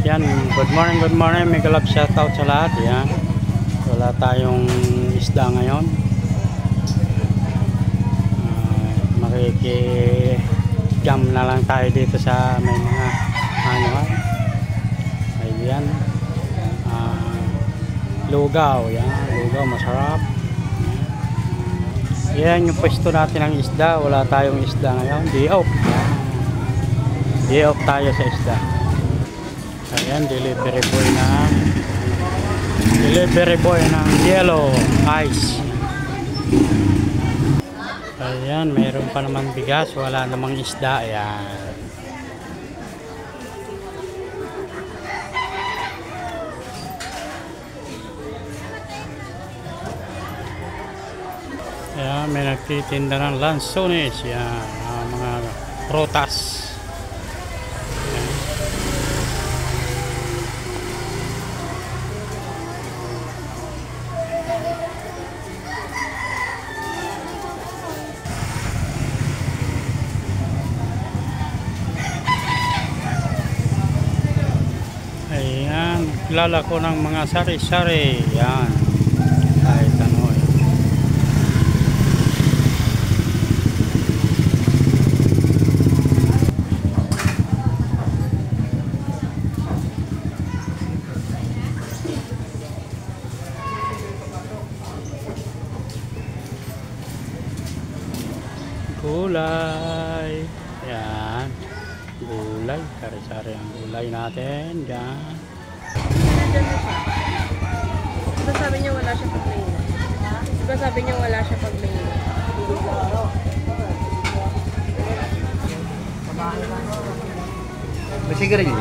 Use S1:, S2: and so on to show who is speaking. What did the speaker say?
S1: Yan, good morning, may galap shoutout sa lahat. Yan, wala tayong isda ngayon. Makikijam na lang tayo dito sa may mga ayan, lugaw. Yan, lugaw masarap. Yan yung pwesto natin ng isda. Wala tayong isda ngayon, day off. Day off tayo sa isda. Ayan, delivery boy ng yellow ice. Ayan, mayroon pa naman bigas, wala namang isda. Ayan. Ayan, may nagtitinda ng lansones. Ayan, mga prutas. Ayan, kilala ko ng mga sari-sari. Yan, kahit ano. Gulay. Yan, gulay, sari-sari ang gulay natin. Yan.
S2: Diba sabi niya wala siya pag may ina? Diba sabi niya wala siya pag may ina?
S3: Masih kering.